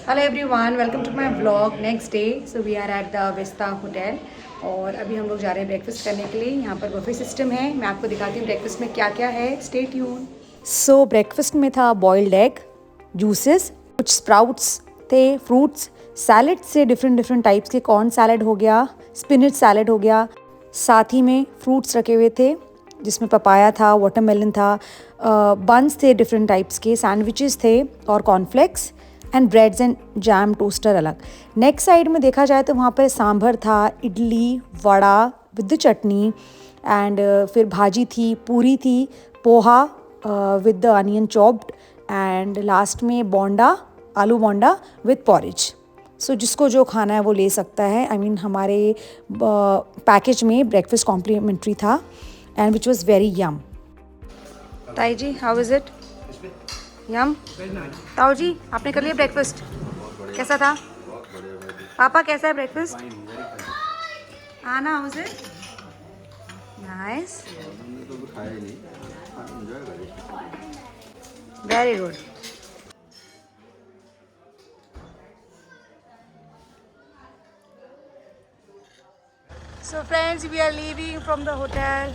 Hello everyone, welcome to my vlog next day. So we are at the Vista hotel और अभी हम लोग जा रहे हैं ब्रेकफास्ट करने के लिए। यहाँ पर बफे सिस्टम है, मैं आपको दिखाती हूँ ब्रेकफास्ट में क्या क्या है। Stay tune. सो ब्रेकफास्ट में था बॉइल्ड एग, जूसेस, कुछ स्प्राउट्स थे, फ्रूट्स, सैलड से डिफरेंट टाइप्स के, कॉर्न सैलड हो गया, स्पिनच सैलड हो गया, साथ ही में फ्रूट्स रखे हुए थे जिसमें पपाया था, वाटरमेलन था, बन्स थे डिफरेंट टाइप्स के, सैंडविचेस थे और cornflakes and breads and jam toaster अलग। नेक्स्ट साइड में देखा जाए तो वहाँ पर सांभर था, idli, vada with the chutney and फिर भाजी थी, पूरी थी, poha with the onion chopped and last में बोंडा, आलू बोंडा विद पॉरेज। सो जिसको जो खाना है वो ले सकता है। आई मीन हमारे पैकेज में ब्रेकफास्ट कॉम्प्लीमेंट्री था एंड विच वॉज वेरी यम। ताई जी, हाउ इज़ इट? यम। ताऊ जी, आपने कर लिया ब्रेकफास्ट? कैसा था? पापा कैसा है ब्रेकफास्ट? आना, how is it? Nice, very good. So friends, we are leaving from the hotel.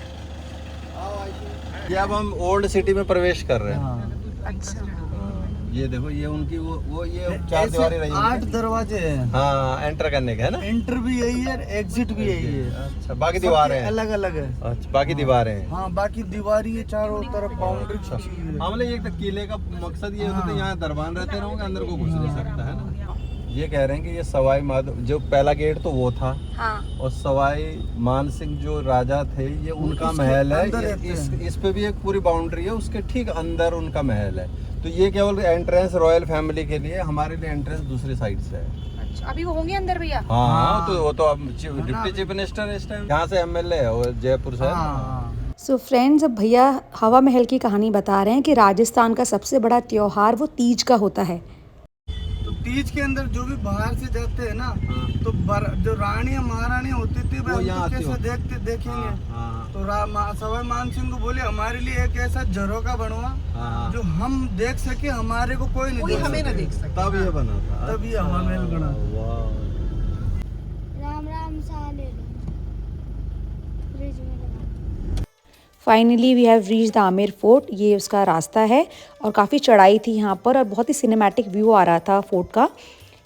ये अब हम ओल्ड सिटी में प्रवेश कर रहे हैं। अच्छा, ये देखो, ये उनकी वो ये चार दीवारी रही है। 8 दरवाजे हैं। हाँ, एंटर करने के है ना। एंटर भी यही है, एग्जिट भी यही है। अच्छा, बाकी दीवारें हैं अलग अलग है। अच्छा, बाकी दीवारें हैं। हाँ, बाकी दीवारी है, चारों तरफ बाउंड्री खींची हुई है। हाँ, मतलब ये तो किले का मकसद ये होता है, यहाँ दरबान रहते रहोगे, अंदर को घुस नहीं सकता है ना। ये कह रहे हैं कि ये सवाई माधव, जो पहला गेट तो वो था, हाँ, और सवाई मान सिंह जो राजा थे, ये उनका महल है। अंदर रहते इस पे भी एक पूरी बाउंड्री है, उसके ठीक अंदर उनका महल है। तो ये केवल एंट्रेंस रॉयल फैमिली के लिए, हमारे लिए एंट्रेंस दूसरी साइड से है। अच्छा, अभी वो होंगे अंदर भैया? हाँ, तो वो तो अब डिप्टी चीफ मिनिस्टर है इस टाइम, यहाँ से एमएलए है, वो जयपुर से है। हाँ। सो फ्रेंड्स, अब भैया हवा महल की कहानी बता रहे हैं कि राजस्थान का सबसे बड़ा त्योहार वो तीज का होता है। तो तीज के अंदर जो भी बाहर से जाते हैं ना, तो जो रानी महारानी होती थी वो यहाँ आती कैसे होती। देखेंगे। हाँ, तो सवाई मान सिंह को बोले हमारे लिए एक ऐसा झरोका बनवा हाँ, जो हम देख सके, हमारे को कोई नहीं देख सके। तब ये बना था। तब ये हवा महल बना। वाह। राम राम सा ले लो, फ्रिज में लगा। Finally we have reach the Amer fort. ये उसका रास्ता है और काफ़ी चढ़ाई थी यहाँ पर और बहुत ही सिनेमैटिक व्यू आ रहा था फोर्ट का।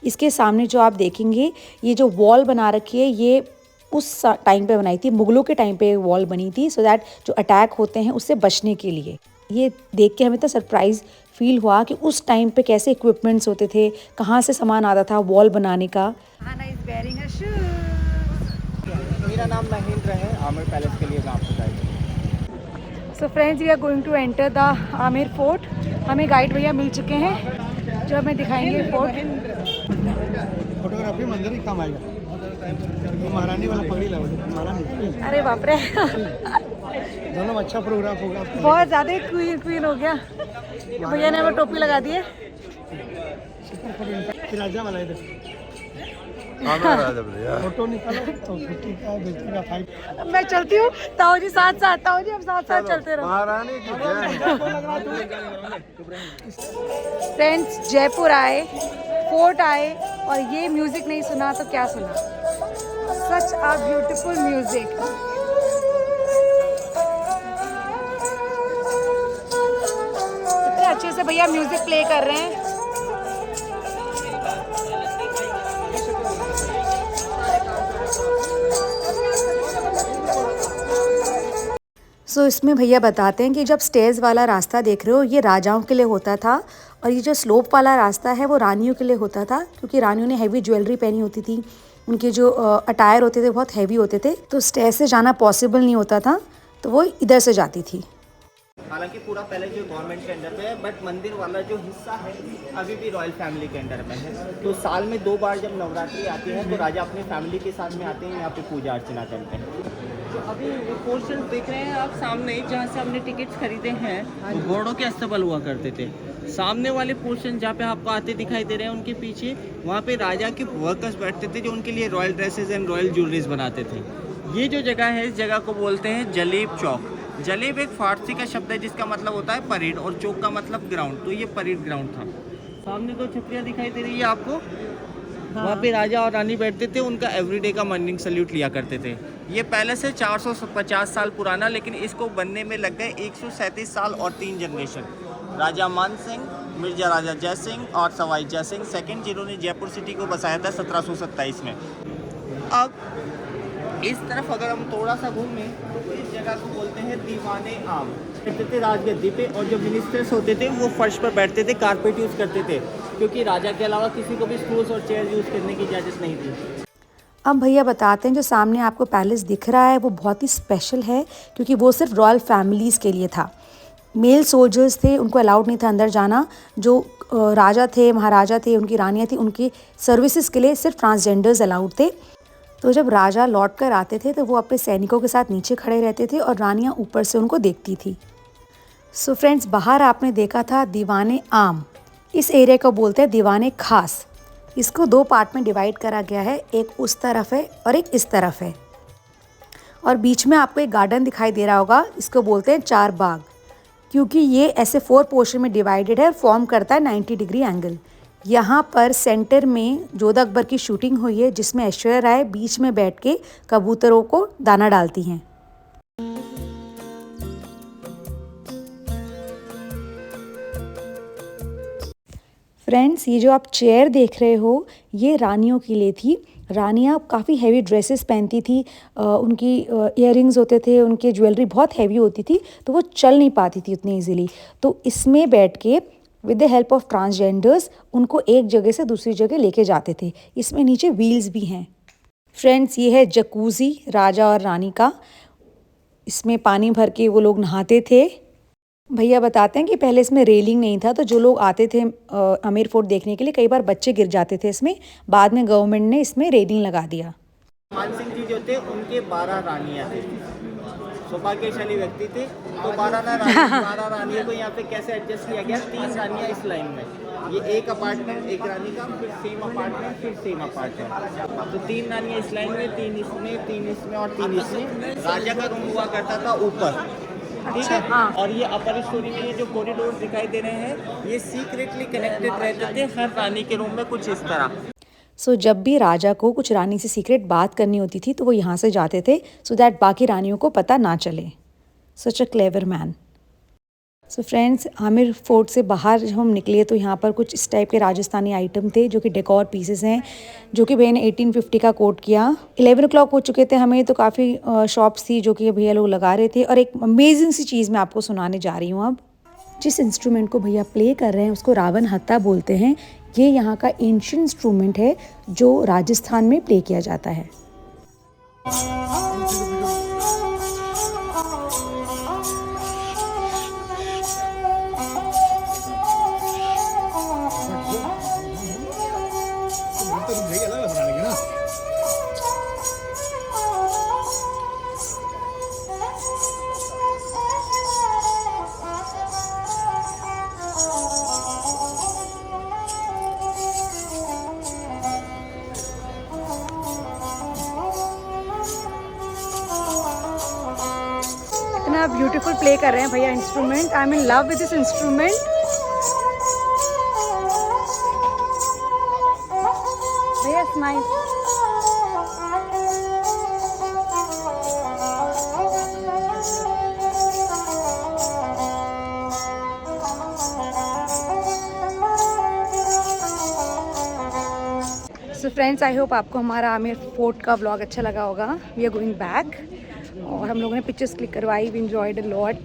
इसके सामने जो आप देखेंगे, ये जो वॉल बना रखी है, ये उस टाइम पे बनाई थी, मुगलों के टाइम पे वॉल बनी थी, सो दैट जो अटैक होते हैं उससे बचने के लिए। ये देख के हमें तो सरप्राइज़ फील हुआ कि उस टाइम पे कैसे इक्विपमेंट्स होते थे, कहाँ से सामान आता था वॉल बनाने का। मेरा नाम महेंद्र है, आमिर पैलेस के लिए काम होता है। So friends, we are going to enter the Amer fort. हमें गाइड भैया मिल चुके हैं जो हमें दिखाएंगे फोर्ट। फोटोग्राफी मंदिर ही काम आएगा। महारानी वाला पगड़ी लगा महारानी। अरे बाप रे, दोनों अच्छा प्रोग्राम होगा। बहुत ज़्यादा क्वीन हो गया। भैया ने हमें टोपी लगा दी है। राजा वाला इधर फोटो निकालो तो बेटी का फाइट। मैं चलती हूँ, ताऊ जी साथ साथ, ताऊ जी हम साथ साथ चलते रहो। महारानी की फ्रेंड्स, जयपुर आए, फोर्ट आए और ये म्यूजिक नहीं सुना तो क्या सुना। सच अ ब्यूटीफुल म्यूजिक। कितने अच्छे से भैया म्यूजिक प्ले कर रहे हैं। सो इसमें भैया बताते हैं कि जब स्टेज वाला रास्ता देख रहे हो, ये राजाओं के लिए होता था और ये जो स्लोप वाला रास्ता है वो रानियों के लिए होता था, क्योंकि रानियों ने हैवी ज्वेलरी पहनी होती थी, उनके जो अटायर होते थे बहुत हैवी होते थे, तो स्टेज से जाना पॉसिबल नहीं होता था, तो वो इधर से जाती थी। हालांकि पूरा पैलेस जो गवर्नमेंट के अंडर पे है, बट मंदिर वाला जो हिस्सा है अभी भी रॉयल फैमिली के अंडर में है। तो साल में 2 बार जब नवरात्रि आती है तो राजा अपनी फैमिली के साथ में आते हैं, यहाँ पे पूजा अर्चना करते हैं। तो अभी वो पोर्शन देख रहे हैं आप सामने, जहाँ से हमने टिकट्स खरीदे हैं, घोड़ों के अस्तबल हुआ करते थे। सामने वाले पोर्शन जहाँ पे आपको आते दिखाई दे रहे हैं, उनके पीछे वहाँ पे राजा के वर्कर्स बैठते थे जो उनके लिए royal dresses and royal jewelleries बनाते थे। ये जो जगह है, इस जगह को बोलते हैं जलेब चौक। जलेब एक फारसी का शब्द है जिसका मतलब होता है परेड, और चौक का मतलब ग्राउंड। तो ये परेड ग्राउंड था। सामने 2 छतरियाँ दिखाई दे रही है आपको, वहाँ पे राजा और रानी बैठते थे, उनका एवरीडे का मॉर्निंग सल्यूट लिया करते थे। ये पैलेस है 450 साल पुराना, लेकिन इसको बनने में लग गए 137 साल और 3 जनरेशन। राजा मान सिंह, मिर्जा राजा जय सिंह और सवाई जय सिंह सेकंड, जिन्होंने जयपुर सिटी को बसाया था 1727 में। अब इस तरफ अगर हम थोड़ा सा घूमें तो इस जगह को बोलते हैं दीवाने आम। बैठते थे राजगद्दी पे, और जो मिनिस्टर्स होते थे वो फर्श पर बैठते थे, कारपेट यूज़ करते थे, क्योंकि राजा के अलावा किसी को भी स्टूल्स और चेयर यूज़ करने की इजाज़त नहीं थी। अब भैया बताते हैं, जो सामने आपको पैलेस दिख रहा है वो बहुत ही स्पेशल है, क्योंकि वो सिर्फ रॉयल फैमिलीज़ के लिए था। मेल सोल्जर्स थे, उनको अलाउड नहीं था अंदर जाना। जो राजा थे, महाराजा थे, उनकी रानियाँ थी, उनकी सर्विसेज के लिए सिर्फ ट्रांसजेंडर्स अलाउड थे। तो जब राजा लौट कर आते थे तो वो अपने सैनिकों के साथ नीचे खड़े रहते थे और रानियाँ ऊपर से उनको देखती थी। सो फ्रेंड्स, बाहर आपने देखा था दीवाने आम, इस एरिया को बोलते हैं दीवाने खास। इसको 2 पार्ट में डिवाइड करा गया है, एक उस तरफ है और एक इस तरफ है। और बीच में आपको एक गार्डन दिखाई दे रहा होगा, इसको बोलते हैं 4 बाग, क्योंकि ये ऐसे 4 पोर्शन में डिवाइडेड है और फॉर्म करता है 90 डिग्री एंगल। यहाँ पर सेंटर में जोधा अकबर की शूटिंग हुई है, जिसमें ऐश्वर्या राय बीच में बैठ के कबूतरों को दाना डालती हैं। फ्रेंड्स, ये जो आप चेयर देख रहे हो ये रानियों के लिए थी। रानियाँ काफ़ी हैवी ड्रेसेस पहनती थी, उनकी इयररिंग्स होते थे, उनकी ज्वेलरी बहुत हैवी होती थी, तो वो चल नहीं पाती थी उतनी इजीली। तो इसमें बैठ के with the help of transgenders उनको एक जगह से दूसरी जगह लेके जाते थे। इसमें नीचे व्हील्स भी हैं। फ्रेंड्स, ये है जकूज़ी राजा और रानी का, इसमें पानी भर के वो लोग नहाते थे। भैया बताते हैं कि पहले इसमें रेलिंग नहीं था, तो जो लोग आते थे आमेर फोर्ट देखने के लिए, कई बार बच्चे गिर जाते थे इसमें। बाद में गवर्नमेंट ने इसमें रेलिंग लगा दिया। मान सिंह जी जो थे उनके 12 रानियाँ थी, सौभाग्यशाली व्यक्ति थे। तो 12 रानियों को यहाँ पे कैसे एडजस्ट किया गया, 3 रानियाँ इस लाइन में, ये एक अपार्टमेंट एक रानी का, फिर सेम अपार्टमेंट, फिर सेम अपार्टमेंट। तो 3 रानियाँ इस लाइन में, 3 इसमें, 3 इसमें और 3 इसमें। राजा का रूम हुआ करता था ऊपर, ठीक है। और ये अपर स्टोरी में ये जो कॉरिडोर दिखाई दे रहे हैं, ये सीक्रेटली कनेक्टेड रहते थे हर रानी के रूम में, कुछ इस तरह। सो जब भी राजा को कुछ रानी से सीक्रेट बात करनी होती थी तो वो यहाँ से जाते थे, सो दैट बाकी रानियों को पता ना चले। Such a clever man. So friends, Amer fort से बाहर जब हम निकले तो यहाँ पर कुछ इस टाइप के राजस्थानी आइटम थे, जो कि डेकोर पीसेस हैं, जो कि भैया ने 1850 का कोट किया। 11 o'clock हो चुके थे हमें, तो काफ़ी शॉप्स थी जो कि भैया लोग लगा रहे थे। और एक अमेजिंग सी चीज़ मैं आपको सुनाने जा रही हूँ अब। जिस इंस्ट्रूमेंट को भैया प्ले कर रहे हैं उसको रावण हत्था बोलते हैं। ये यहाँ का एंशिएंट इंस्ट्रूमेंट है जो राजस्थान में प्ले किया जाता है। इतना ब्यूटीफुल प्ले कर रहे हैं भैया instrument. I am in love with this instrument. भैया smile. So friends, I hope आपको हमारा आमेर फोर्ट का व्लॉग अच्छा लगा होगा। वी आर गोइंग बैक और हम लोगों ने पिक्चर्स क्लिक करवाई। We enjoyed a lot.